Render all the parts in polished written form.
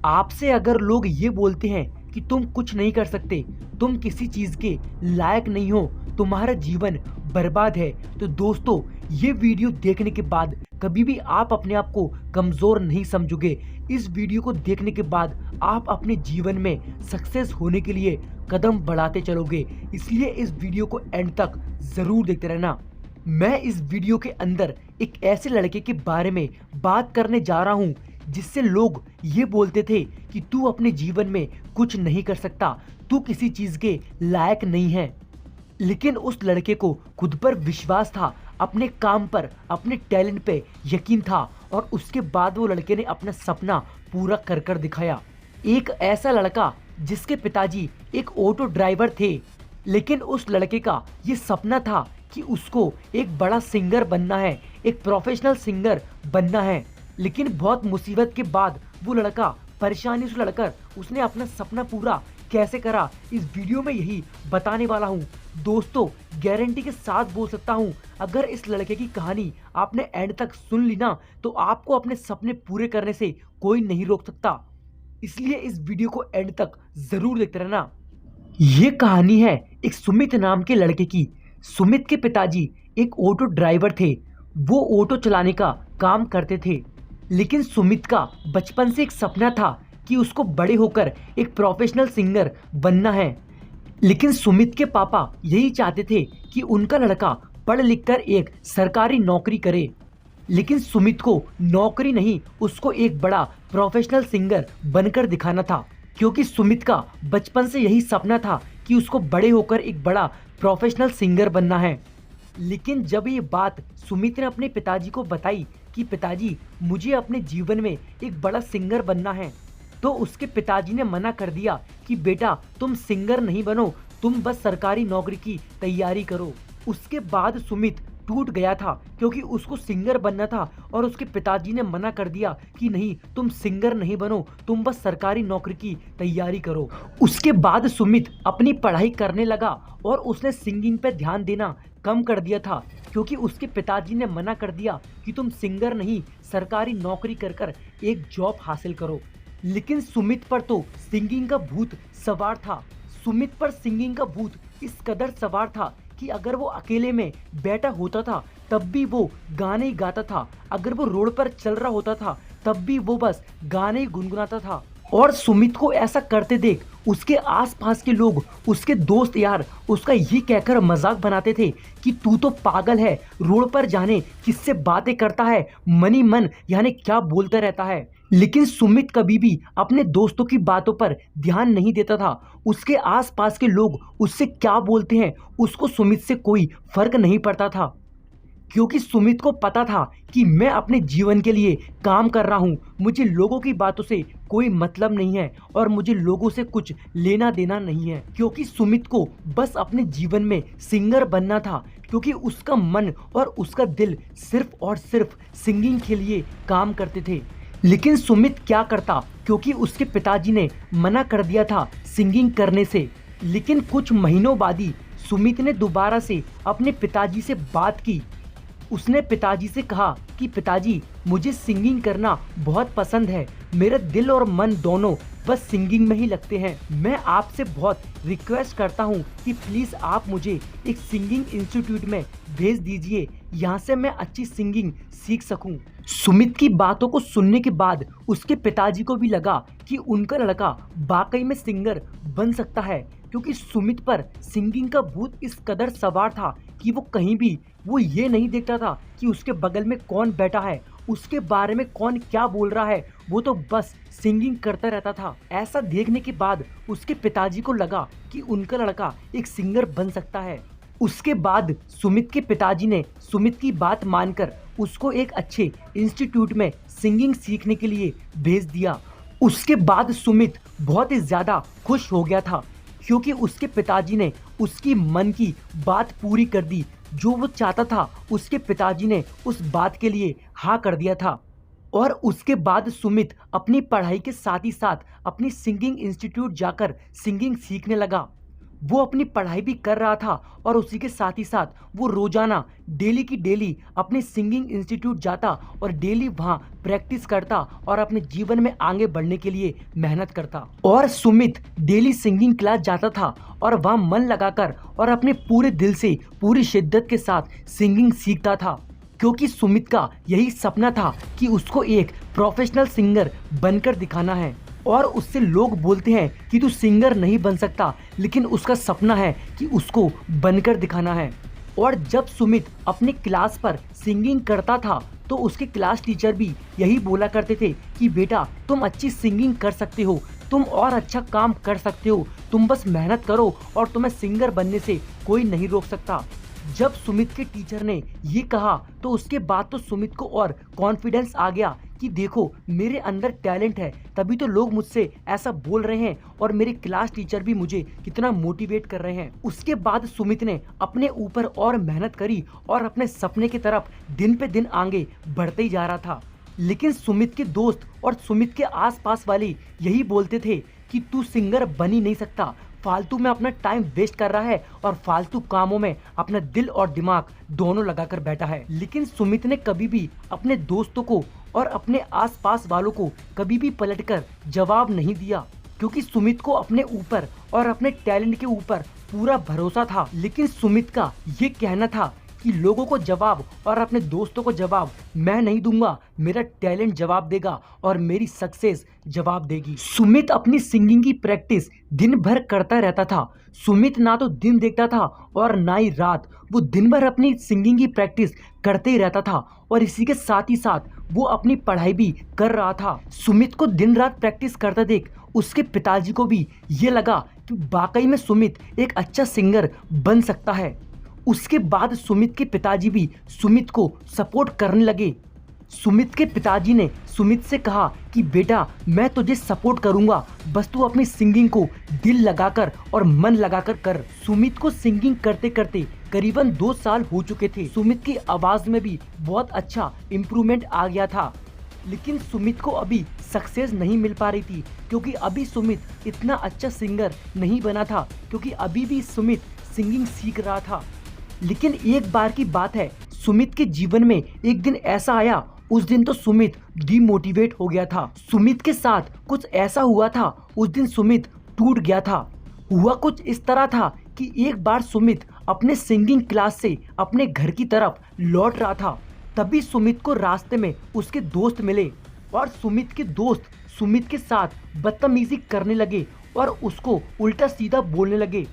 आपसे अगर लोग ये बोलते हैं कि तुम कुछ नहीं कर सकते, तुम किसी चीज के लायक नहीं हो, तुम्हारा जीवन बर्बाद है, तो दोस्तों ये वीडियो देखने के बाद कभी भी आप अपने आप को कमजोर नहीं समझोगे। इस वीडियो को देखने के बाद आप अपने जीवन में सक्सेस होने के लिए कदम बढ़ाते चलोगे। इसलिए इस वीडियो को एंड तक जरूर देखते रहना। मैं इस वीडियो के अंदर एक ऐसे लड़के के बारे में बात करने जा रहा हूँ जिससे लोग ये बोलते थे कि तू अपने जीवन में कुछ नहीं कर सकता, तू किसी चीज के लायक नहीं है। लेकिन उस लड़के को खुद पर विश्वास था, अपने काम पर, अपने टैलेंट पे यकीन था और उसके बाद वो लड़के ने अपना सपना पूरा कर कर दिखाया। एक ऐसा लड़का जिसके पिताजी एक ऑटो ड्राइवर थे, लेकिन उस लड़के का ये सपना था कि उसको एक बड़ा सिंगर बनना है, एक प्रोफेशनल सिंगर बनना है। लेकिन बहुत मुसीबत के बाद वो लड़का परेशानी से लड़कर उसने अपना सपना पूरा कैसे करा, इस वीडियो में यही बताने वाला हूँ। दोस्तों गारंटी के साथ बोल सकता हूँ, अगर इस लड़के की कहानी आपने एंड तक सुन ली ना, तो आपको अपने सपने पूरे करने से कोई नहीं रोक सकता। इसलिए इस वीडियो को एंड तक जरूर देखते रहना। ये कहानी है एक सुमित नाम के लड़के की। सुमित के पिताजी एक ऑटो ड्राइवर थे, वो ऑटो चलाने का काम करते थे। लेकिन सुमित का बचपन से एक सपना था कि उसको बड़े होकर एक प्रोफेशनल सिंगर बनना है। लेकिन सुमित के पापा यही चाहते थे कि उनका लड़का पढ़ लिख कर एक सरकारी नौकरी करे। लेकिन सुमित को नौकरी नहीं, उसको एक बड़ा प्रोफेशनल सिंगर बनकर दिखाना था, क्योंकि सुमित का बचपन से यही सपना था कि उसको बड़े होकर एक बड़ा प्रोफेशनल सिंगर बनना है। लेकिन जब ये बात सुमित ने अपने पिताजी को बताई कि पिताजी मुझे अपने जीवन में एक बड़ा सिंगर बनना है, तो उसके पिताजी ने मना कर दिया कि बेटा तुम सिंगर नहीं बनो, तुम बस सरकारी नौकरी की तैयारी करो। उसके बाद सुमित टूट गया था, क्योंकि उसको सिंगर बनना था और उसके पिताजी ने मना कर दिया कि नहीं तुम सिंगर नहीं बनो, तुम बस सरकारी नौकरी की तैयारी करो। उसके बाद सुमित अपनी पढ़ाई करने लगा और उसने सिंगिंग पे ध्यान देना कम कर दिया था, क्योंकि उसके पिताजी ने मना कर दिया कि तुम सिंगर नहीं, सरकारी नौकरी कर कर एक जॉब हासिल करो। लेकिन सुमित पर तो सिंगिंग का भूत सवार था। सुमित पर सिंगिंग का भूत इस कदर सवार था कि अगर वो अकेले में बैठा होता था तब भी वो गाने ही गाता था, अगर वो रोड पर चल रहा होता था तब भी वो बस गाने ही गुनगुनाता था। और सुमित को ऐसा करते देख उसके आसपास के लोग, उसके दोस्त यार उसका ये कहकर मजाक बनाते थे कि तू तो पागल है, रोड पर जाने किससे बातें करता है, मनी मन यानी क्या बोलता रहता है। लेकिन सुमित कभी भी अपने दोस्तों की बातों पर ध्यान नहीं देता था। उसके आसपास के लोग उससे क्या बोलते हैं उसको सुमित से कोई फर्क नहीं पड़ता था, क्योंकि सुमित को पता था कि मैं अपने जीवन के लिए काम कर रहा हूँ, मुझे लोगों की बातों से कोई मतलब नहीं है और मुझे लोगों से कुछ लेना देना नहीं है। क्योंकि सुमित को बस अपने जीवन में सिंगर बनना था, क्योंकि उसका मन और उसका दिल सिर्फ और सिर्फ सिंगिंग के लिए काम करते थे। लेकिन सुमित क्या करता, क्योंकि उसके पिताजी ने मना कर दिया था सिंगिंग करने से। लेकिन कुछ महीनों बाद ही सुमित ने दोबारा से अपने पिताजी से बात की। उसने पिताजी से कहा कि पिताजी मुझे सिंगिंग करना बहुत पसंद है, मेरा दिल और मन दोनों बस सिंगिंग में ही लगते हैं। मैं आपसे बहुत रिक्वेस्ट करता हूँ कि प्लीज आप मुझे एक सिंगिंग इंस्टीट्यूट में भेज दीजिए, यहाँ से मैं अच्छी सिंगिंग सीख सकूं। सुमित की बातों को सुनने के बाद उसके पिताजी को भी लगा कि उनका लड़का वाकई में सिंगर बन सकता है, क्योंकि सुमित पर सिंगिंग का भूत इस कदर सवार था कि वो कहीं भी वो ये नहीं देखता था कि उसके बगल में कौन बैठा है, उसके बारे में कौन क्या बोल रहा है, वो तो बस सिंगिंग करता रहता था। ऐसा देखने के बाद उसके पिताजी को लगा कि उनका लड़का एक सिंगर बन सकता है। उसके बाद सुमित के पिताजी ने सुमित की बात मानकर उसको एक अच्छे इंस्टीट्यूट में सिंगिंग सीखने के लिए भेज दिया। उसके बाद सुमित बहुत ही ज्यादा खुश हो गया था, क्योंकि उसके पिताजी ने उसकी मन की बात पूरी कर दी। जो वो चाहता था उसके पिताजी ने उस बात के लिए हाँ कर दिया था। और उसके बाद सुमित अपनी पढ़ाई के साथ ही साथ अपनी सिंगिंग इंस्टीट्यूट जाकर सिंगिंग सीखने लगा। वो अपनी पढ़ाई भी कर रहा था और उसी के साथ ही साथ वो रोजाना डेली की डेली अपने सिंगिंग इंस्टीट्यूट जाता और डेली वहाँ प्रैक्टिस करता और अपने जीवन में आगे बढ़ने के लिए मेहनत करता। और सुमित डेली सिंगिंग क्लास जाता था और वहाँ मन लगाकर और अपने पूरे दिल से पूरी शिद्दत के साथ सिंगिंग सीखता था, क्योंकि सुमित का यही सपना था कि उसको एक प्रोफेशनल सिंगर बनकर दिखाना है। और उससे लोग बोलते हैं कि तू सिंगर नहीं बन सकता, लेकिन उसका सपना है कि उसको बनकर दिखाना है। और जब सुमित अपने क्लास पर सिंगिंग करता था तो उसके क्लास टीचर भी यही बोला करते थे कि बेटा तुम अच्छी सिंगिंग कर सकते हो, तुम और अच्छा काम कर सकते हो, तुम बस मेहनत करो और तुम्हें सिंगर बनने से कोई नहीं रोक सकता। जब सुमित के टीचर ने ये कहा तो उसके बाद तो सुमित को और कॉन्फिडेंस आ गया कि देखो मेरे अंदर टैलेंट है, तभी तो लोग मुझसे ऐसा बोल रहे हैं और मेरे क्लास टीचर भी मुझे कितना मोटिवेट कर रहे हैं। उसके बाद सुमित ने अपने ऊपर और मेहनत करी और अपने सपने की तरफ दिन पे दिन आगे बढ़ते ही जा रहा था। लेकिन सुमित के दोस्त और सुमित के आसपास वाले यही बोलते थे कि तू सिंगर बन ही नहीं सकता, फालतू में अपना टाइम वेस्ट कर रहा है और फालतू कामों में अपना दिल और दिमाग दोनों लगाकर बैठा है। लेकिन सुमित ने कभी भी अपने दोस्तों को और अपने आसपास वालों को कभी भी पलटकर जवाब नहीं दिया, क्योंकि सुमित को अपने ऊपर और अपने टैलेंट के ऊपर पूरा भरोसा था। लेकिन सुमित का ये कहना था कि लोगों को जवाब और अपने दोस्तों को जवाब मैं नहीं दूंगा, मेरा टैलेंट जवाब देगा और मेरी सक्सेस जवाब देगी। सुमित अपनी सिंगिंग की प्रैक्टिस दिन भर करता रहता था। सुमित ना तो दिन देखता था और ना ही रात, वो दिन भर अपनी सिंगिंग की प्रैक्टिस करते ही रहता था और इसी के साथ ही साथ वो अपनी पढ़ाई भी कर रहा था। सुमित को दिन रात प्रैक्टिस करता देख उसके पिताजी को भी ये लगा कि वाकई में सुमित एक अच्छा सिंगर बन सकता है। उसके बाद सुमित के पिताजी भी सुमित को सपोर्ट करने लगे। सुमित के पिताजी ने सुमित से कहा कि बेटा मैं तुझे सपोर्ट करूंगा, बस तू अपनी सिंगिंग को दिल लगाकर और मन लगाकर कर। सुमित को सिंगिंग करते करते करीबन 2 साल हो चुके थे। सुमित की आवाज में भी बहुत अच्छा इम्प्रूवमेंट आ गया था, लेकिन सुमित को अभी सक्सेस नहीं मिल पा रही थी, क्योंकि अभी सुमित इतना अच्छा सिंगर नहीं बना था, क्योंकि अभी भी सुमित सिंगिंग सीख रहा था। लेकिन एक बार की बात है, सुमित के जीवन में एक दिन ऐसा आया, उस दिन तो सुमित डिमोटिवेट हो गया था। सुमित के साथ कुछ ऐसा हुआ था, उस दिन सुमित टूट गया था। हुआ कुछ इस तरह था कि एक बार सुमित अपने सिंगिंग क्लास से अपने घर की तरफ लौट रहा था, तभी सुमित को रास्ते में उसके दोस्त मिले और सुमित के दोस्त सुमित के साथ बदतमीजी करने लगे और उसको उल्टा सीधा बोलने लगे।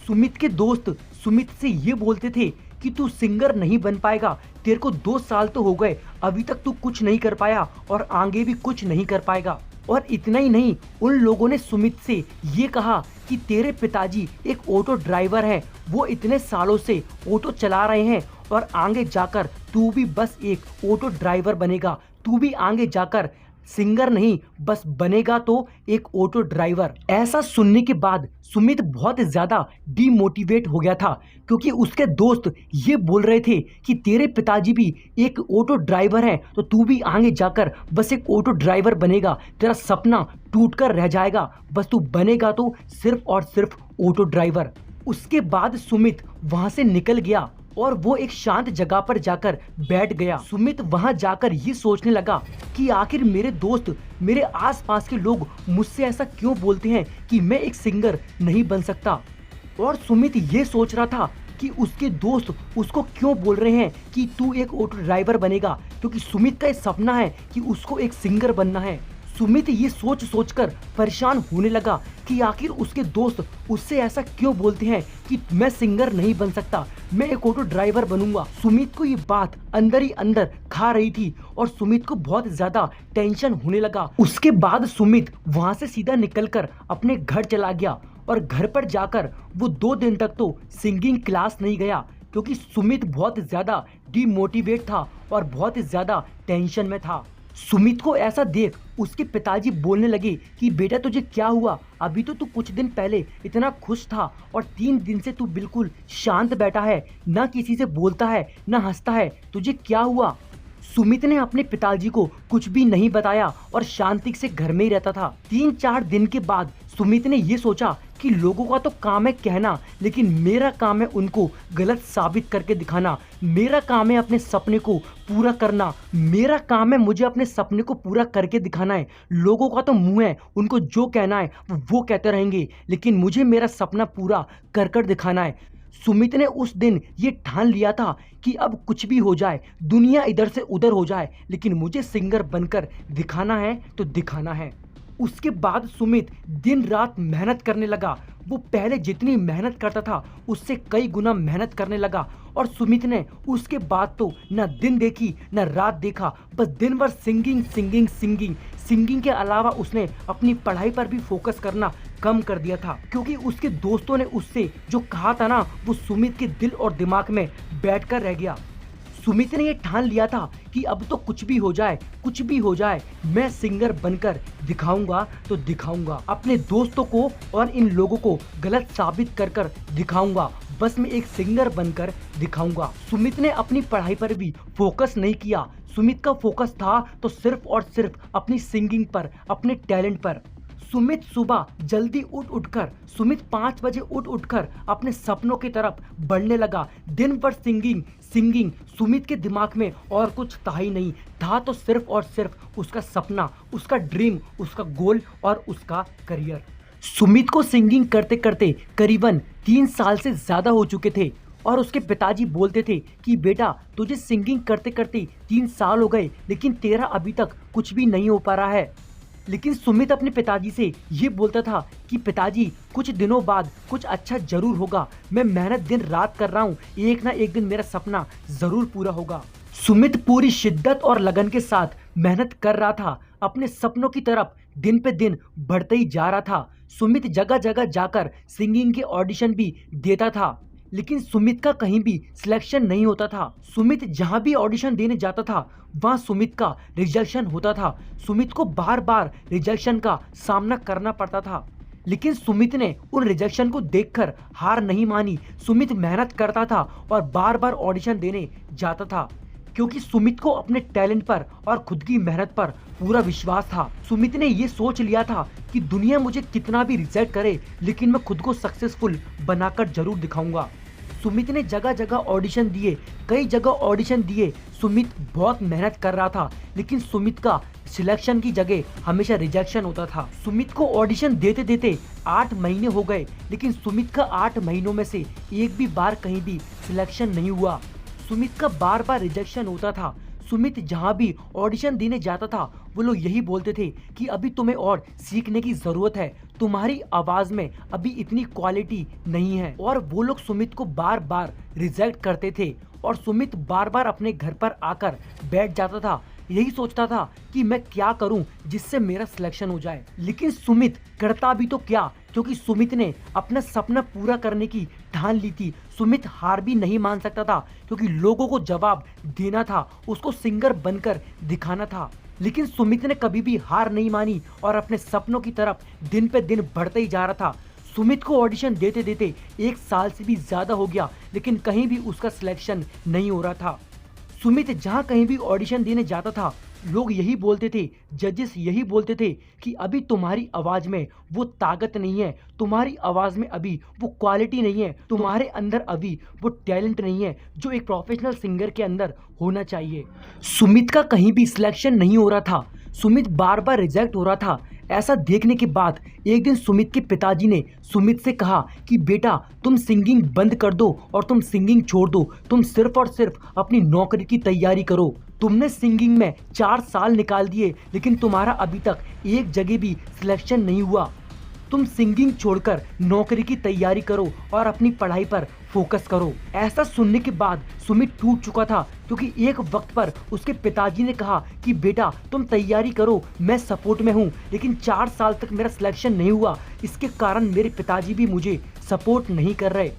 सुमित के दोस्त सुमित से ये बोलते थे कि तू सिंगर नहीं बन पाएगा, तेरे को 2 साल तो हो गए, अभी तक तू कुछ नहीं कर पाया और आगे भी कुछ नहीं कर पाएगा। और इतना ही नहीं, उन लोगों ने सुमित से ये कहा कि तेरे पिताजी एक ऑटो ड्राइवर है, वो इतने सालों से ऑटो चला रहे हैं और आगे जाकर तू भी बस एक ऑटो ड्राइवर बनेगा, तू भी आगे जाकर सिंगर नहीं बस बनेगा तो एक ऑटो ड्राइवर। ऐसा सुनने के बाद सुमित बहुत ज्यादा डीमोटिवेट हो गया था, क्योंकि उसके दोस्त ये बोल रहे थे कि तेरे पिताजी भी एक ऑटो ड्राइवर हैं, तो तू भी आगे जाकर बस एक ऑटो ड्राइवर बनेगा, तेरा सपना टूट कर रह जाएगा, बस तू बनेगा तो सिर्फ और सिर्फ ऑटो ड्राइवर। उसके बाद सुमित वहां से निकल गया और वो एक शांत जगह पर जाकर बैठ गया। सुमित वहां जाकर ये सोचने लगा कि आखिर मेरे दोस्त, मेरे आसपास के लोग मुझसे ऐसा क्यों बोलते हैं कि मैं एक सिंगर नहीं बन सकता। और सुमित ये सोच रहा था कि उसके दोस्त उसको क्यों बोल रहे हैं कि तू एक ऑटो ड्राइवर बनेगा, क्योंकि सुमित का एक सपना है कि उसको एक सिंगर बनना है। सुमित ये सोच सोचकर परेशान होने लगा कि आखिर उसके दोस्त उससे ऐसा क्यों बोलते हैं कि मैं सिंगर नहीं बन सकता, मैं एक ऑटो ड्राइवर बनूंगा। सुमित को ये बात अंदर ही अंदर खा रही थी और सुमित को बहुत ज्यादा टेंशन होने लगा। उसके बाद सुमित वहां से सीधा निकलकर अपने घर चला गया और घर पर जाकर वो 2 दिन तक तो सिंगिंग क्लास नहीं गया, क्योंकि सुमित बहुत ज्यादा डिमोटिवेट था और बहुत ज्यादा टेंशन में था। सुमित को ऐसा देख उसके पिताजी बोलने लगे कि बेटा तुझे क्या हुआ, अभी तो तू कुछ दिन पहले इतना खुश था और 3 दिन से तू बिल्कुल शांत बैठा है, ना किसी से बोलता है ना हंसता है, तुझे क्या हुआ। सुमित ने अपने पिताजी को कुछ भी नहीं बताया और शांति से घर में ही रहता था। 3-4 दिन के बाद सुमित ने ये सोचा कि लोगों का तो काम है कहना, लेकिन मेरा काम है उनको गलत साबित करके दिखाना। मेरा काम है अपने सपने को पूरा करना। मेरा काम है मुझे अपने सपने को पूरा करके दिखाना है। लोगों का तो मुंह है, उनको जो कहना है वो कहते रहेंगे, लेकिन मुझे मेरा सपना पूरा कर कर दिखाना है। सुमित ने उस दिन ये ठान लिया था कि अब कुछ भी हो जाए, दुनिया इधर से उधर हो जाए, लेकिन मुझे सिंगर बनकर दिखाना है तो दिखाना है। उसके बाद सुमित दिन रात मेहनत करने लगा। वो पहले जितनी मेहनत करता था उससे कई गुना मेहनत करने लगा। और सुमित ने उसके बाद तो न दिन देखी न रात देखा, बस दिन भर सिंगिंग सिंगिंग सिंगिंग। सिंगिंग के अलावा उसने अपनी पढ़ाई पर भी फोकस करना कम कर दिया था, क्योंकि उसके दोस्तों ने उससे जो कहा था ना, वो सुमित के दिल और दिमाग में बैठकर रह गया। सुमित ने ये ठान लिया था कि अब तो कुछ भी हो जाए, कुछ भी हो जाए, मैं सिंगर बनकर दिखाऊंगा तो दिखाऊंगा। अपने दोस्तों को और इन लोगों को गलत साबित कर कर दिखाऊंगा। बस मैं एक सिंगर बनकर दिखाऊंगा। सुमित ने अपनी पढ़ाई पर भी फोकस नहीं किया। सुमित का फोकस था तो सिर्फ और सिर्फ अपनी सिंगिंग पर, अपने टैलेंट पर। सुमित सुबह जल्दी उठकर सुमित 5 बजे उठकर अपने सपनों की तरफ बढ़ने लगा। दिन भर सिंगिंग सिंगिंग। सुमित के दिमाग में और कुछ था ही नहीं, था तो सिर्फ और सिर्फ उसका सपना, उसका ड्रीम, उसका गोल और उसका करियर। सुमित को सिंगिंग करते करते करीबन 3 साल से ज्यादा हो चुके थे और उसके पिताजी बोलते थे कि बेटा, तुझे सिंगिंग करते करते 3 साल हो गए, लेकिन तेरा अभी तक कुछ भी नहीं हो पा रहा है। लेकिन सुमित अपने पिताजी से ये बोलता था कि पिताजी, कुछ दिनों बाद कुछ अच्छा जरूर होगा। मैं मेहनत दिन रात कर रहा हूँ, एक ना एक दिन मेरा सपना जरूर पूरा होगा। सुमित पूरी शिद्दत और लगन के साथ मेहनत कर रहा था, अपने सपनों की तरफ दिन पे दिन बढ़ते ही जा रहा था। सुमित जगह जगह जाकर सिंगिंग के ऑडिशन भी देता था, लेकिन सुमित का कहीं भी सिलेक्शन नहीं होता था। सुमित जहां भी ऑडिशन देने जाता था वहां सुमित का रिजेक्शन होता था। सुमित को बार बार रिजेक्शन का सामना करना पड़ता था, लेकिन सुमित ने उन रिजेक्शन को देखकर हार नहीं मानी। सुमित मेहनत करता था और बार बार ऑडिशन देने जाता था, क्योंकि सुमित को अपने टैलेंट पर और खुद की मेहनत पर पूरा विश्वास था। सुमित ने ये सोच लिया था कि दुनिया मुझे कितना भी रिजेक्ट करे, लेकिन मैं खुद को सक्सेसफुल बनाकर जरूर दिखाऊंगा। सुमित ने जगह जगह ऑडिशन दिए, कई जगह ऑडिशन दिए। सुमित बहुत मेहनत कर रहा था, लेकिन सुमित का सिलेक्शन की जगह हमेशा रिजेक्शन होता था। सुमित को ऑडिशन देते देते 8 महीने हो गए, लेकिन सुमित का 8 महीनों में से एक भी बार कहीं भी सिलेक्शन नहीं हुआ। सुमित का बार बार रिजेक्शन होता था। सुमित जहां भी ऑडिशन देने जाता था वो लोग यही बोलते थे कि अभी तुम्हें और सीखने की जरूरत है, तुम्हारी आवाज में अभी इतनी क्वालिटी नहीं है। और वो लोग सुमित को बार बार रिजेक्ट करते थे और सुमित बार बार अपने घर पर आकर बैठ जाता था, यही सोचता था कि मैं क्या करूं जिससे मेरा सिलेक्शन हो जाए। लेकिन सुमित करता भी तो क्या, क्योंकि सुमित ने अपना सपना पूरा करने की ठान ली थी। सुमित हार भी नहीं मान सकता था, क्योंकि लोगों को जवाब देना था, उसको सिंगर बनकर दिखाना था। लेकिन सुमित ने कभी भी हार नहीं मानी और अपने सपनों की तरफ दिन पे दिन बढ़ते ही जा रहा था। सुमित को ऑडिशन देते देते 1 साल से भी ज्यादा हो गया, लेकिन कहीं भी उसका सिलेक्शन नहीं हो रहा था। सुमित जहां कहीं भी ऑडिशन देने जाता था लोग यही बोलते थे, जजेस यही बोलते थे कि अभी तुम्हारी आवाज में वो ताकत नहीं है, तुम्हारी आवाज में अभी वो क्वालिटी नहीं है, तुम्हारे अंदर अभी वो टैलेंट नहीं है जो एक प्रोफेशनल सिंगर के अंदर होना चाहिए। सुमित का कहीं भी सिलेक्शन नहीं हो रहा था, सुमित बार बार रिजेक्ट हो रहा था। ऐसा देखने के बाद एक दिन सुमित के पिताजी ने सुमित से कहा कि बेटा, तुम सिंगिंग बंद कर दो और तुम सिंगिंग छोड़ दो, तुम सिर्फ और सिर्फ अपनी नौकरी की तैयारी करो। तुमने सिंगिंग में 4 साल निकाल दिए, लेकिन तुम्हारा अभी तक एक जगह भी सिलेक्शन नहीं हुआ। तुम सिंगिंग छोड़कर नौकरी की तैयारी करो और अपनी पढ़ाई पर फोकस करो। ऐसा सुनने के बाद सुमित टूट चुका था, क्योंकि एक वक्त पर उसके पिताजी ने कहा कि बेटा, तुम तैयारी करो, मैं सपोर्ट में हूँ, लेकिन 4 साल तक मेरा सिलेक्शन नहीं हुआ, इसके कारण मेरे पिताजी भी मुझे सपोर्ट नहीं कर रहे।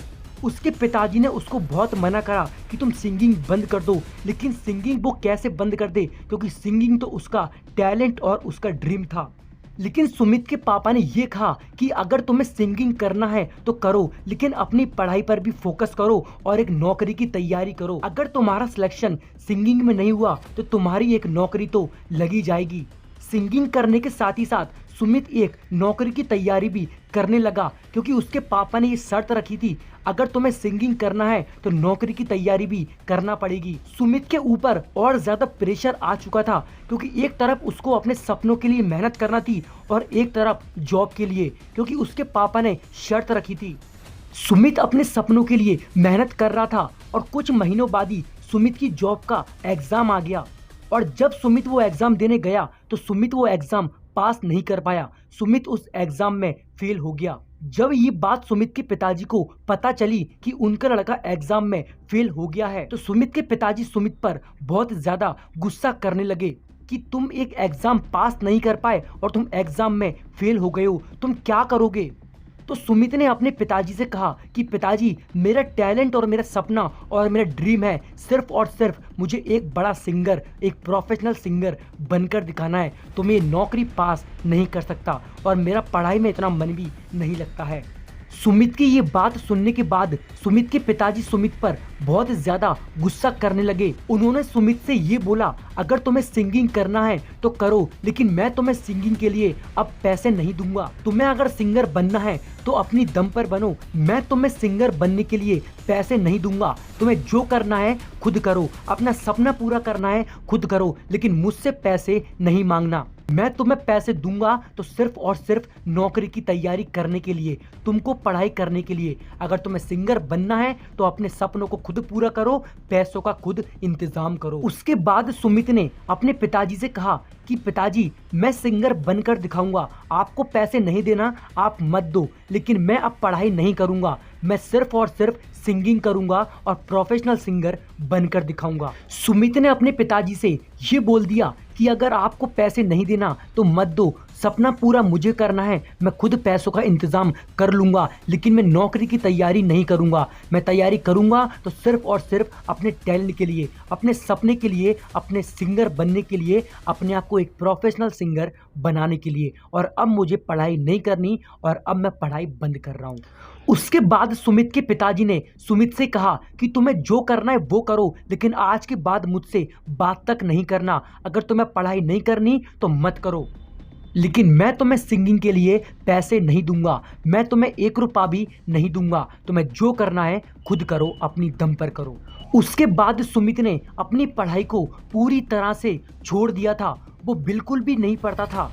उसके पिताजी ने उसको बहुत मना करा कि तुम सिंगिंग बंद कर दो, लेकिन सिंगिंग वो कैसे बंद कर दे, क्योंकि सिंगिंग तो उसका टैलेंट और उसका ड्रीम था। लेकिन सुमित के पापा ने ये कहा कि अगर तुम्हें सिंगिंग करना है तो करो, लेकिन अपनी पढ़ाई पर भी फोकस करो और एक नौकरी की तैयारी करो। अगर तुम्हारा सिलेक्शन सिंगिंग में नहीं हुआ तो तुम्हारी एक नौकरी तो लगी जाएगी। सिंगिंग करने के साथ ही साथ सुमित एक नौकरी की तैयारी भी करने लगा, क्योंकि उसके पापा ने ये शर्त रखी थी, अगर तुम्हें सिंगिंग करना है तो नौकरी की तैयारी भी करना पड़ेगी। सुमित के ऊपर और ज्यादा प्रेशर आ चुका था, क्योंकि एक तरफ उसको अपने सपनों के लिए मेहनत करना थी और एक तरफ जॉब के लिए, क्योंकि उसके पापा ने शर्त रखी थी। सुमित अपने सपनों के लिए मेहनत कर रहा था और कुछ महीनों बाद ही सुमित की जॉब का एग्जाम आ गया। और जब सुमित वो एग्जाम देने गया तो सुमित वो एग्जाम पास नहीं कर पाया। सुमित उस एग्जाम में फेल हो गया। जब ये बात सुमित के पिताजी को पता चली कि उनका लड़का एग्जाम में फेल हो गया है, तो सुमित के पिताजी सुमित पर बहुत ज्यादा गुस्सा करने लगे कि तुम एक एग्जाम पास नहीं कर पाए और तुम एग्जाम में फेल हो गए हो, तुम क्या करोगे। तो सुमित ने अपने पिताजी से कहा कि पिताजी, मेरा टैलेंट और मेरा सपना और मेरा ड्रीम है सिर्फ और सिर्फ मुझे एक बड़ा सिंगर, एक प्रोफेशनल सिंगर बनकर दिखाना है, तो मैं नौकरी पास नहीं कर सकता और मेरा पढ़ाई में इतना मन भी नहीं लगता है। सुमित की ये बात सुनने के बाद सुमित के पिताजी सुमित पर बहुत ज्यादा गुस्सा करने लगे। उन्होंने सुमित से ये बोला, अगर तुम्हें सिंगिंग करना है तो करो, लेकिन मैं तुम्हें सिंगिंग के लिए अब पैसे नहीं दूंगा। तुम्हें अगर सिंगर बनना है तो अपनी दम पर बनो, मैं तुम्हें सिंगर बनने के लिए पैसे नहीं दूंगा। तुम्हें जो करना है खुद करो, अपना सपना पूरा करना है खुद करो, लेकिन मुझसे पैसे नहीं मांगना। मैं तुम्हें पैसे दूंगा तो सिर्फ और सिर्फ नौकरी की तैयारी करने के लिए, तुमको पढ़ाई करने के लिए। अगर तुम्हें सिंगर बनना है तो अपने सपनों को खुद पूरा करो, पैसों का खुद इंतजाम करो। उसके बाद सुमित ने अपने पिताजी से कहा कि पिताजी, मैं सिंगर बनकर दिखाऊंगा, आपको पैसे नहीं देना आप मत दो, लेकिन मैं अब पढ़ाई नहीं करूंगा, मैं सिर्फ और सिर्फ सिंगिंग करूंगा और प्रोफेशनल सिंगर बनकर दिखाऊंगा। सुमित ने अपने पिताजी से ये बोल दिया कि अगर आपको पैसे नहीं देना तो मत दो, सपना पूरा मुझे करना है, मैं खुद पैसों का इंतजाम कर लूंगा, लेकिन मैं नौकरी की तैयारी नहीं करूंगा। मैं तैयारी करूंगा तो सिर्फ और सिर्फ अपने टैलेंट के लिए, अपने सपने के लिए, अपने सिंगर बनने के लिए, अपने आप को एक प्रोफेशनल सिंगर बनाने के लिए। और अब मुझे पढ़ाई नहीं करनी और अब मैं पढ़ाई बंद कर रहा हूँ। उसके बाद सुमित के पिताजी ने सुमित से कहा कि तुम्हें जो करना है वो करो, लेकिन आज के बाद मुझसे बात तक नहीं करना। अगर तुम्हें पढ़ाई नहीं करनी तो मत करो, लेकिन मैं तुम्हें सिंगिंग के लिए पैसे नहीं दूंगा, मैं तुम्हें 1 रुपया भी नहीं दूंगा। तुम्हें जो करना है खुद करो, अपनी दम पर करो। उसके बाद सुमित ने अपनी पढ़ाई को पूरी तरह से छोड़ दिया था, वो बिल्कुल भी नहीं पढ़ता था।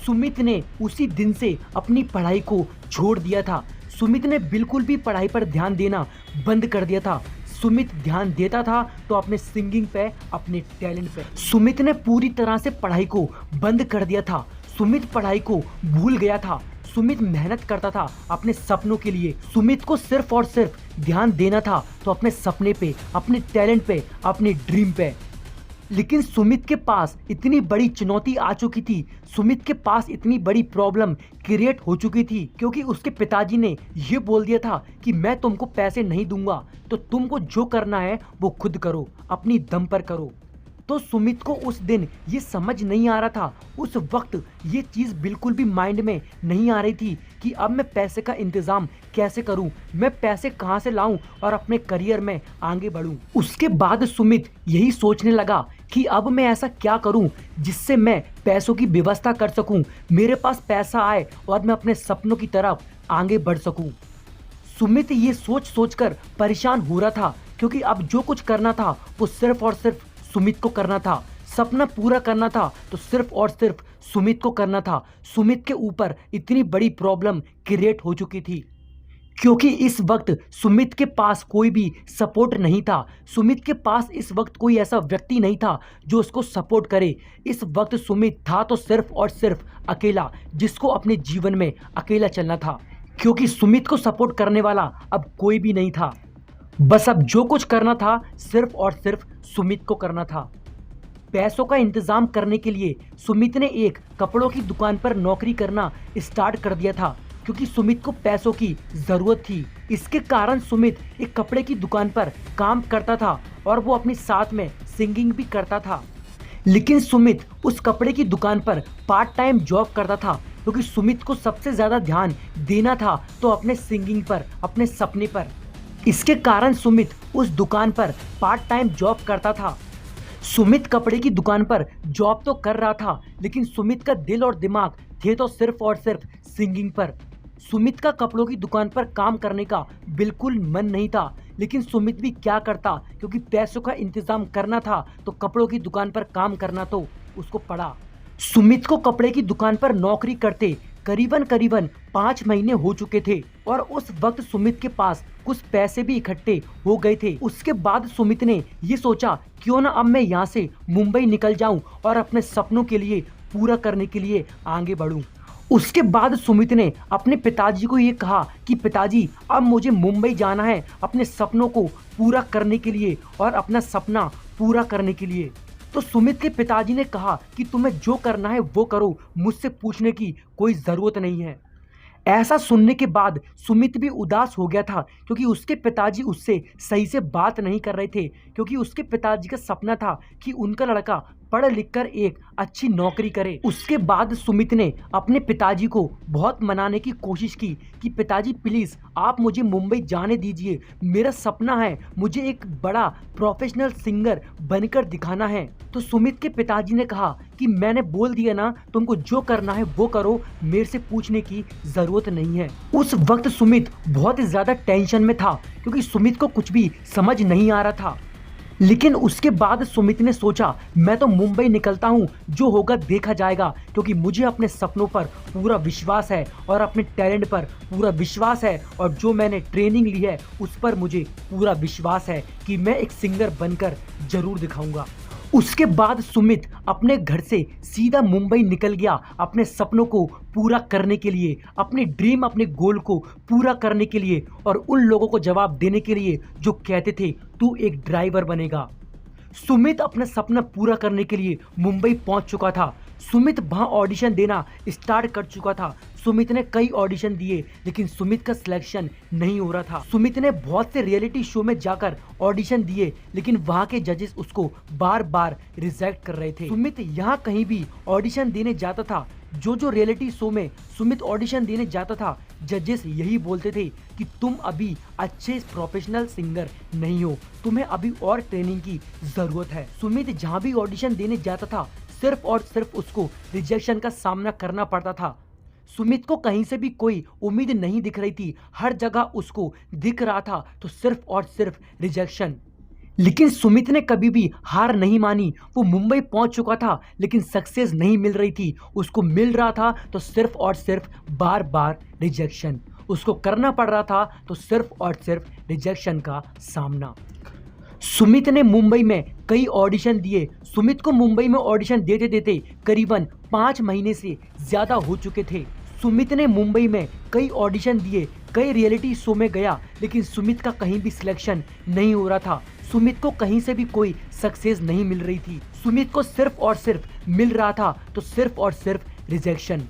सुमित ने उसी दिन से अपनी पढ़ाई को छोड़ दिया था। सुमित ने बिल्कुल भी पढ़ाई पर ध्यान देना बंद कर दिया था। सुमित ध्यान देता था तो अपने सिंगिंग पे, अपने टैलेंट पे। सुमित ने पूरी तरह से पढ़ाई को बंद कर दिया था। सुमित पढ़ाई को भूल गया था। सुमित मेहनत करता था अपने सपनों के लिए। सुमित को सिर्फ और सिर्फ ध्यान देना था तो अपने सपने पे, अपने टैलेंट पे, अपने ड्रीम पे। लेकिन सुमित के पास इतनी बड़ी चुनौती आ चुकी थी, सुमित के पास इतनी बड़ी प्रॉब्लम क्रिएट हो चुकी थी, क्योंकि उसके पिताजी ने ये बोल दिया था कि मैं तुमको पैसे नहीं दूंगा, तो तुमको जो करना है वो खुद करो, अपनी दम पर करो। तो सुमित को उस दिन ये समझ नहीं आ रहा था, उस वक्त ये चीज़ बिल्कुल भी माइंड में नहीं आ रही थी कि अब मैं पैसे का इंतज़ाम कैसे करूं, मैं पैसे कहां से लाऊं और अपने करियर में आगे बढ़ूं। उसके बाद सुमित यही सोचने लगा कि अब मैं ऐसा क्या करूं जिससे मैं पैसों की व्यवस्था कर सकूं, मेरे पास पैसा आए और मैं अपने सपनों की तरफ आगे बढ़ सकूं। सुमित ये सोच सोचकर परेशान हो रहा था, क्योंकि अब जो कुछ करना था वो सिर्फ और सिर्फ सुमित को करना था। सपना पूरा करना था तो सिर्फ और सिर्फ सुमित को करना था। सुमित के ऊपर इतनी बड़ी प्रॉब्लम क्रिएट हो चुकी थी, क्योंकि इस वक्त सुमित के पास कोई भी सपोर्ट नहीं था। सुमित के पास इस वक्त कोई ऐसा व्यक्ति नहीं था जो उसको सपोर्ट करे। इस वक्त सुमित था तो सिर्फ और सिर्फ अकेला, जिसको अपने जीवन में अकेला चलना था, क्योंकि सुमित को सपोर्ट करने वाला अब कोई भी नहीं था। बस अब जो कुछ करना था सिर्फ और सिर्फ सुमित को करना था। पैसों का इंतजाम करने के लिए सुमित ने एक कपड़ों की दुकान पर नौकरी करना स्टार्ट कर दिया था, क्योंकि सुमित को पैसों की जरूरत थी। इसके कारण सुमित एक कपड़े की दुकान पर काम करता था और वो अपने साथ में सिंगिंग भी करता था। लेकिन सुमित उस कपड़े की दुकान पर पार्ट टाइम जॉब करता था, क्योंकि सुमित को सबसे ज्यादा ध्यान देना था तो अपने सिंगिंग पर, अपने सपने पर। इसके कारण सुमित उस दुकान पर पार्ट टाइम जॉब करता था। सुमित कपड़े की दुकान पर जॉब तो कर रहा था, लेकिन सुमित का दिल और दिमाग थे तो सिर्फ और सिर्फ सिंगिंग पर। सुमित का कपड़ों की दुकान पर काम करने का बिल्कुल मन नहीं था, लेकिन सुमित भी क्या करता, क्योंकि पैसों का इंतजाम करना था तो कपड़ों की दुकान पर काम करना तो उसको पड़ा। सुमित को कपड़े की दुकान पर नौकरी करते करीबन करीबन 5 महीने हो चुके थे और उस वक्त सुमित के पास कुछ पैसे भी इकट्ठे हो गए थे। उसके बाद सुमित ने ये सोचा, क्यों ना अब मैं यहाँ से मुंबई निकल जाऊं और अपने सपनों के लिए पूरा करने के लिए आगे बढ़ूं। उसके बाद सुमित ने अपने पिताजी को ये कहा कि पिताजी, अब मुझे मुंबई जाना है अपने सपनों को पूरा करने के लिए और अपना सपना पूरा करने के लिए। तो सुमित के पिताजी ने कहा कि तुम्हें जो करना है वो करो, मुझसे पूछने की कोई ज़रूरत नहीं है। ऐसा सुनने के बाद सुमित भी उदास हो गया था, क्योंकि उसके पिताजी उससे सही से बात नहीं कर रहे थे, क्योंकि उसके पिताजी का सपना था कि उनका लड़का पढ़ लिख कर एक अच्छी नौकरी करे। उसके बाद सुमित ने अपने पिताजी को बहुत मनाने की कोशिश की कि पिताजी प्लीज़ आप मुझे मुंबई जाने दीजिए, मेरा सपना है मुझे एक बड़ा प्रोफेशनल सिंगर बनकर दिखाना है। तो सुमित के पिताजी ने कहा कि मैंने बोल दिया ना, तुमको जो करना है वो करो, मेरे से पूछने की ज़रूरत नहीं है। उस वक्त सुमित बहुत ही ज़्यादा टेंशन में था, क्योंकि सुमित को कुछ भी समझ नहीं आ रहा था। लेकिन उसके बाद सुमित ने सोचा, मैं तो मुंबई निकलता हूँ, जो होगा देखा जाएगा, क्योंकि मुझे अपने सपनों पर पूरा विश्वास है और अपने टैलेंट पर पूरा विश्वास है, और जो मैंने ट्रेनिंग ली है उस पर मुझे पूरा विश्वास है कि मैं एक सिंगर बनकर जरूर दिखाऊंगा। उसके बाद सुमित अपने घर से सीधा मुंबई निकल गया अपने सपनों को पूरा करने के लिए, अपने ड्रीम, अपने गोल को पूरा करने के लिए, और उन लोगों को जवाब देने के लिए जो कहते थे तू एक ड्राइवर बनेगा। सुमित अपना सपना पूरा करने के लिए मुंबई पहुंच चुका था। सुमित वहां ऑडिशन देना स्टार्ट कर चुका था। सुमित ने कई ऑडिशन दिए, लेकिन सुमित का सिलेक्शन नहीं हो रहा था। सुमित ने बहुत से रियलिटी शो में जाकर ऑडिशन दिए, लेकिन वहां के जजेस उसको बार बार रिजेक्ट कर रहे थे। सुमित यहाँ कहीं भी ऑडिशन देने जाता था, जो रियलिटी शो में सुमित ऑडिशन देने जाता था, जजेस यही बोलते थे कि तुम अभी अच्छे प्रोफेशनल सिंगर नहीं हो, तुम्हें अभी और ट्रेनिंग की जरूरत है। सुमित जहाँ भी ऑडिशन देने जाता था, सिर्फ और सिर्फ उसको रिजेक्शन का सामना करना पड़ता था। सुमित को कहीं से भी कोई उम्मीद नहीं दिख रही थी, हर जगह उसको दिख रहा था तो सिर्फ और सिर्फ रिजेक्शन। लेकिन सुमित ने कभी भी हार नहीं मानी। वो मुंबई पहुंच चुका था, लेकिन सक्सेस नहीं मिल रही थी। उसको मिल रहा था तो सिर्फ और सिर्फ बार बार रिजेक्शन। उसको करना पड़ रहा था तो सिर्फ और सिर्फ रिजेक्शन का सामना। सुमित ने मुंबई में कई ऑडिशन दिए। सुमित को मुंबई में ऑडिशन देते देते करीबन 5 महीने से ज़्यादा हो चुके थे। सुमित ने मुंबई में कई ऑडिशन दिए, कई रियलिटी शो में गया, लेकिन सुमित का कहीं भी सिलेक्शन नहीं हो रहा था। सुमित को कहीं से भी कोई सक्सेस नहीं मिल रही थी। सुमित को सिर्फ और सिर्फ मिल रहा था तो सिर्फ और सिर्फ रिजेक्शन।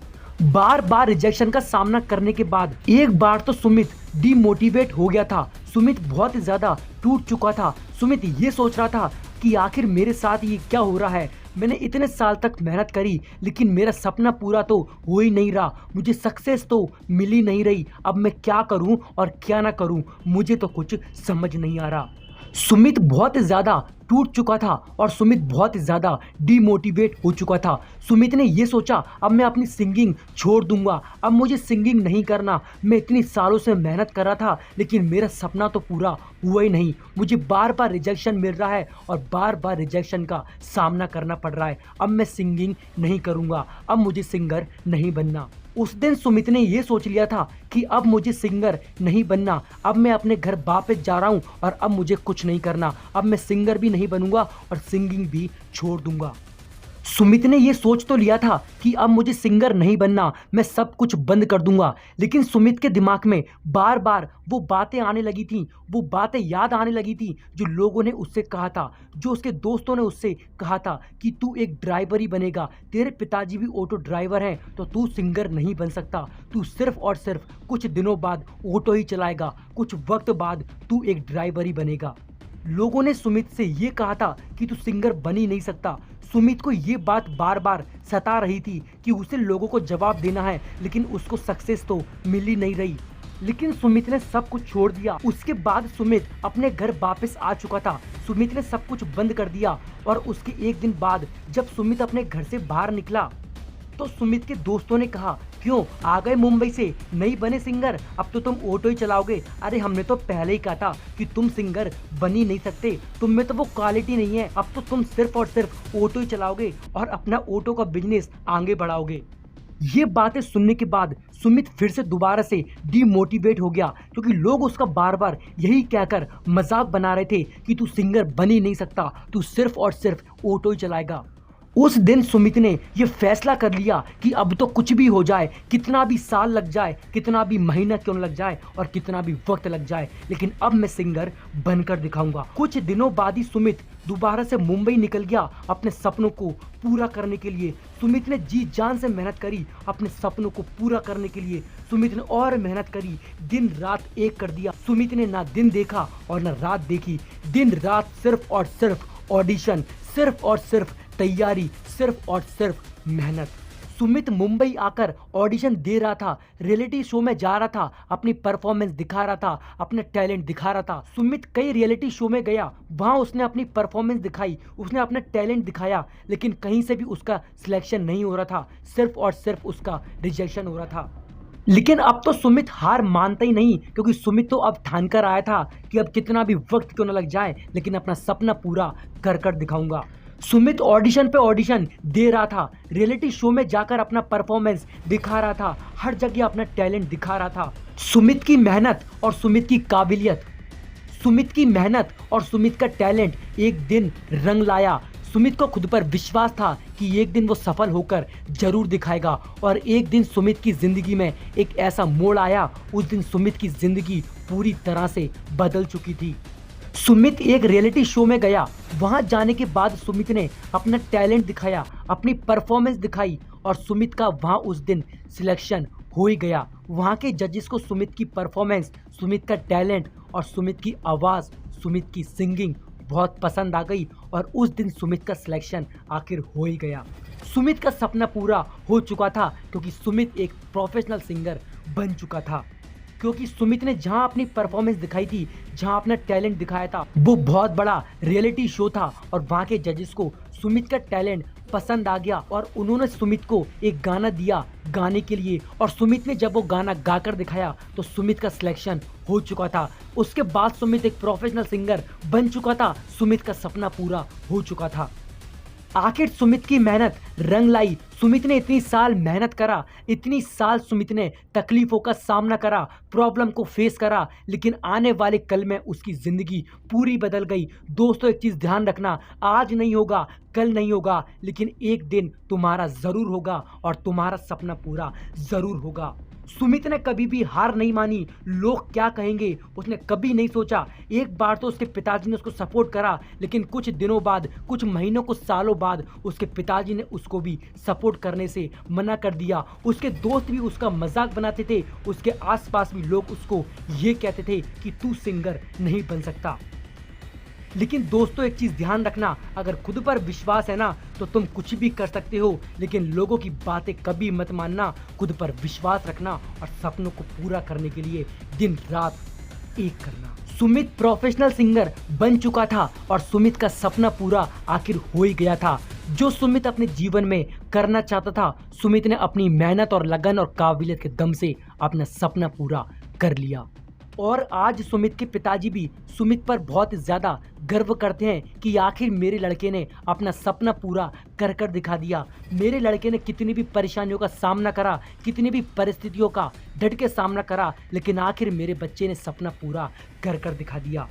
बार बार रिजेक्शन का सामना करने के बाद एक बार तो सुमित डिमोटिवेट हो गया था। सुमित बहुत ज़्यादा टूट चुका था। सुमित ये सोच रहा था कि आखिर मेरे साथ ये क्या हो रहा है। मैंने इतने साल तक मेहनत करी, लेकिन मेरा सपना पूरा तो हो ही नहीं रहा, मुझे सक्सेस तो मिल ही नहीं रही। अब मैं क्या करूं और क्या ना करूं, मुझे तो कुछ समझ नहीं आ रहा। सुमित बहुत ज़्यादा टूट चुका था और सुमित बहुत ज़्यादा डिमोटिवेट हो चुका था। सुमित ने ये सोचा, अब मैं अपनी सिंगिंग छोड़ दूंगा, अब मुझे सिंगिंग नहीं करना। मैं इतनी सालों से मेहनत कर रहा था, लेकिन मेरा सपना तो पूरा हुआ ही नहीं। मुझे बार बार रिजेक्शन मिल रहा है और बार बार रिजेक्शन का सामना करना पड़ रहा है। अब मैं सिंगिंग नहीं करूँगा, अब मुझे सिंगर नहीं बनना। उस दिन सुमित ने ये सोच लिया था कि अब मुझे सिंगर नहीं बनना, अब मैं अपने घर वापस जा रहा हूँ और अब मुझे कुछ नहीं करना। अब मैं सिंगर भी नहीं बनूंगा और सिंगिंग भी छोड़ दूंगा। सुमित ने ये सोच तो लिया था कि अब मुझे सिंगर नहीं बनना, मैं सब कुछ बंद कर दूंगा, लेकिन सुमित के दिमाग में बार बार वो बातें आने लगी थी, वो बातें याद आने लगी थी जो लोगों ने उससे कहा था, जो उसके दोस्तों ने उससे कहा था कि तू एक ड्राइवर ही बनेगा, तेरे पिताजी भी ऑटो ड्राइवर हैं, तो तू सिंगर नहीं बन सकता, तू सिर्फ और सिर्फ कुछ दिनों बाद ऑटो ही चलाएगा, कुछ वक्त बाद तू एक ड्राइवर ही बनेगा। लोगों ने सुमित से ये कहा था कि तू सिंगर बन ही नहीं सकता। सुमित को ये बात बार बार सता रही थी कि उसे लोगों को जवाब देना है, लेकिन उसको सक्सेस तो मिल ही नहीं रही। लेकिन सुमित ने सब कुछ छोड़ दिया। उसके बाद सुमित अपने घर वापस आ चुका था। सुमित ने सब कुछ बंद कर दिया और उसके एक दिन बाद जब सुमित अपने घर से बाहर निकला तो सुमित के दोस्तों ने कहा, क्यों आ गए मुंबई से, नहीं बने सिंगर, अब तो तुम ऑटो ही चलाओगे। अरे हमने तो पहले ही कहा था कि तुम सिंगर बन ही नहीं सकते, तुम में तो वो क्वालिटी नहीं है, अब तो तुम सिर्फ और सिर्फ ऑटो ही चलाओगे और अपना ऑटो का बिजनेस आगे बढ़ाओगे। ये बातें सुनने के बाद सुमित फिर से दोबारा से डीमोटिवेट हो गया, क्योंकि लोग उसका बार बार यही कहकर मजाक बना रहे थे कि तू सिंगर बन ही नहीं सकता, तू सिर्फ और सिर्फ ऑटो ही चलाएगा। उस दिन सुमित ने यह फैसला कर लिया कि अब तो कुछ भी हो जाए, कितना भी साल लग जाए, कितना भी महीना क्यों न लग जाए और कितना भी वक्त लग जाए, लेकिन अब मैं सिंगर बनकर दिखाऊंगा। कुछ दिनों बाद ही सुमित दोबारा से मुंबई निकल गया अपने सपनों को पूरा करने के लिए। सुमित ने जी जान से मेहनत करी अपने सपनों को पूरा करने के लिए। सुमित ने और मेहनत करी, दिन रात एक कर दिया। सुमित ने ना दिन देखा और ना रात देखी, दिन रात सिर्फ और सिर्फ ऑडिशन, सिर्फ और सिर्फ तैयारी, सिर्फ और सिर्फ मेहनत। सुमित मुंबई आकर ऑडिशन दे रहा था, रियलिटी शो में जा रहा था, अपनी परफॉर्मेंस दिखा रहा था, अपने टैलेंट दिखा रहा था। सुमित कई रियलिटी शो में गया, वहां उसने अपनी परफॉर्मेंस दिखाई, उसने अपना टैलेंट दिखाया, लेकिन कहीं से भी उसका सिलेक्शन नहीं हो रहा था, सिर्फ और सिर्फ उसका रिजेक्शन हो रहा था। लेकिन अब तो सुमित हार मानता ही नहीं, क्योंकि सुमित तो अब ठान कर आया था कि अब कितना भी वक्त क्यों न लग जाए, लेकिन अपना सपना पूरा कर दिखाऊंगा। सुमित ऑडिशन पे ऑडिशन दे रहा था, रियलिटी शो में जाकर अपना परफॉर्मेंस दिखा रहा था, हर जगह अपना टैलेंट दिखा रहा था। सुमित की मेहनत और सुमित की काबिलियत, सुमित की मेहनत और सुमित का टैलेंट एक दिन रंग लाया। सुमित को खुद पर विश्वास था कि एक दिन वो सफल होकर जरूर दिखाएगा, और एक दिन सुमित की जिंदगी में एक ऐसा मोड़ आया। उस दिन सुमित की जिंदगी पूरी तरह से बदल चुकी थी। सुमित एक रियलिटी शो में गया, वहां जाने के बाद सुमित ने अपना टैलेंट दिखाया, अपनी परफॉर्मेंस दिखाई, और सुमित का वहां उस दिन सिलेक्शन हो ही गया। वहां के जजेस को सुमित की परफॉर्मेंस, सुमित का टैलेंट और सुमित की आवाज़, सुमित की सिंगिंग बहुत पसंद आ गई, और उस दिन सुमित का सिलेक्शन आखिर हो ही गया। सुमित का सपना पूरा हो चुका था, क्योंकि सुमित एक प्रोफेशनल सिंगर बन चुका था। क्योंकि सुमित ने जहां अपनी परफॉर्मेंस दिखाई थी, जहां अपना टैलेंट दिखाया था, वो बहुत बड़ा रियलिटी शो था, और वहां के जजेस को सुमित का टैलेंट पसंद आ गया, और उन्होंने सुमित को एक गाना दिया गाने के लिए, और सुमित ने जब वो गाना गाकर दिखाया तो सुमित का सिलेक्शन हो चुका था। उसके बाद सुमित एक प्रोफेशनल सिंगर बन चुका था, सुमित का सपना पूरा हो चुका था। आखिर सुमित की मेहनत रंग लाई। सुमित ने इतनी साल मेहनत करा, इतनी साल सुमित ने तकलीफों का सामना करा, प्रॉब्लम को फेस करा, लेकिन आने वाले कल में उसकी जिंदगी पूरी बदल गई। दोस्तों, एक चीज ध्यान रखना, आज नहीं होगा, कल नहीं होगा, लेकिन एक दिन तुम्हारा जरूर होगा और तुम्हारा सपना पूरा जरूर होगा। सुमित ने कभी भी हार नहीं मानी। लोग क्या कहेंगे उसने कभी नहीं सोचा। एक बार तो उसके पिताजी ने उसको सपोर्ट करा, लेकिन कुछ दिनों बाद, कुछ महीनों, कुछ सालों बाद उसके पिताजी ने उसको भी सपोर्ट करने से मना कर दिया। उसके दोस्त भी उसका मजाक बनाते थे, उसके आसपास भी लोग उसको ये कहते थे कि तू सिंगर नहीं बन सकता। लेकिन दोस्तों, एक चीज ध्यान रखना, अगर खुद पर विश्वास है ना तो तुम कुछ भी कर सकते हो, लेकिन लोगों की बातें कभी मत मानना। खुद पर विश्वास रखना और सपनों को पूरा करने के लिए दिन रात एक करना। सुमित प्रोफेशनल सिंगर बन चुका था और सुमित का सपना पूरा आखिर हो ही गया था। जो सुमित अपने जीवन में करना चाहता था, सुमित ने अपनी मेहनत और लगन और काबिलियत के दम से अपना सपना पूरा कर लिया। और आज सुमित के पिताजी भी सुमित पर बहुत ज़्यादा गर्व करते हैं कि आखिर मेरे लड़के ने अपना सपना पूरा कर दिखा दिया। मेरे लड़के ने कितनी भी परेशानियों का सामना करा, कितनी भी परिस्थितियों का डट के सामना करा, लेकिन आखिर मेरे बच्चे ने सपना पूरा कर दिखा दिया।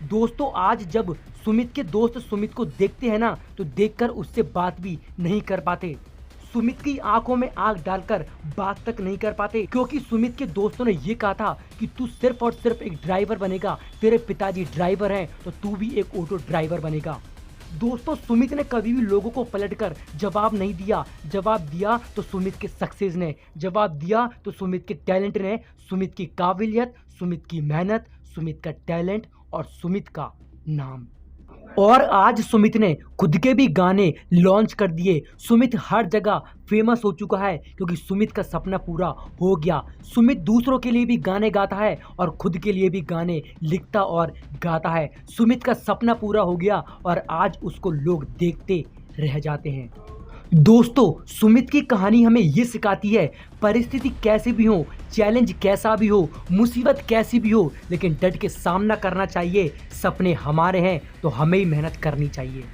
दोस्तों, आज जब सुमित के दोस्त सुमित को देखते हैं ना, तो देखकर उससे बात भी नहीं कर पाते। सुमित की आंखों में आंख डालकर बात तक नहीं कर पाते, क्योंकि सुमित के दोस्तों ने ये कहा था कि तू सिर्फ और सिर्फ एक ड्राइवर बनेगा, तेरे पिताजी ड्राइवर हैं तो तू भी एक ऑटो ड्राइवर बनेगा। दोस्तों, सुमित ने कभी भी लोगों को पलटकर जवाब नहीं दिया। जवाब दिया तो सुमित के सक्सेस ने, जवाब दिया तो सुमित के टैलेंट ने, सुमित की काबिलियत, सुमित की मेहनत, सुमित का टैलेंट और सुमित का नाम। और आज सुमित ने खुद के भी गाने लॉन्च कर दिए। सुमित हर जगह फेमस हो चुका है क्योंकि सुमित का सपना पूरा हो गया। सुमित दूसरों के लिए भी गाने गाता है और खुद के लिए भी गाने लिखता और गाता है। सुमित का सपना पूरा हो गया और आज उसको लोग देखते रह जाते हैं। दोस्तों, सुमित की कहानी हमें ये सिखाती है, परिस्थिति कैसी भी हो, चैलेंज कैसा भी हो, मुसीबत कैसी भी हो, लेकिन डट के सामना करना चाहिए। सपने हमारे हैं तो हमें ही मेहनत करनी चाहिए।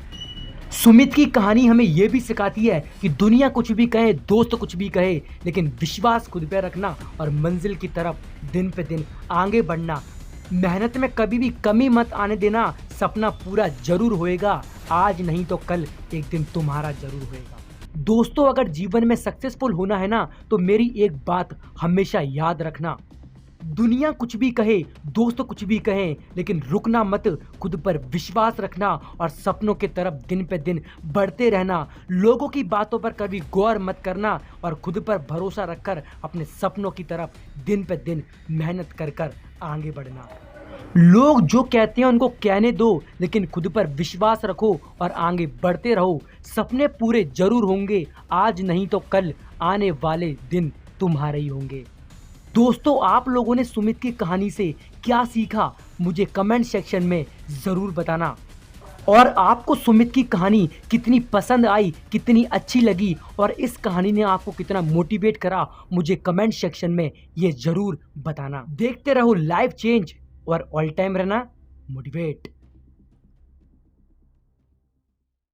सुमित की कहानी हमें यह भी सिखाती है कि दुनिया कुछ भी कहे, दोस्त कुछ भी कहे, लेकिन विश्वास खुद पे रखना और मंजिल की तरफ दिन पे दिन आगे बढ़ना। मेहनत में कभी भी कमी मत आने देना। सपना पूरा जरूर होएगा, आज नहीं तो कल एक दिन तुम्हारा जरूर होएगा। दोस्तों, अगर जीवन में सक्सेसफुल होना है ना, तो मेरी एक बात हमेशा याद रखना, दुनिया कुछ भी कहे, दोस्त कुछ भी कहें, लेकिन रुकना मत, खुद पर विश्वास रखना और सपनों की तरफ दिन पे दिन बढ़ते रहना। लोगों की बातों पर कभी गौर मत करना और खुद पर भरोसा रखकर अपने सपनों की तरफ दिन पे दिन मेहनत कर कर आगे बढ़ना। लोग जो कहते हैं उनको कहने दो, लेकिन खुद पर विश्वास रखो और आगे बढ़ते रहो। सपने पूरे जरूर होंगे, आज नहीं तो कल आने वाले दिन तुम्हारे ही होंगे। दोस्तों, आप लोगों ने सुमित की कहानी से क्या सीखा, मुझे कमेंट सेक्शन में ज़रूर बताना। और आपको सुमित की कहानी कितनी पसंद आई, कितनी अच्छी लगी और इस कहानी ने आपको कितना मोटिवेट करा, मुझे कमेंट सेक्शन में ये ज़रूर बताना। देखते रहो लाइफ चेंज और ऑल टाइम रहना मोटिवेट।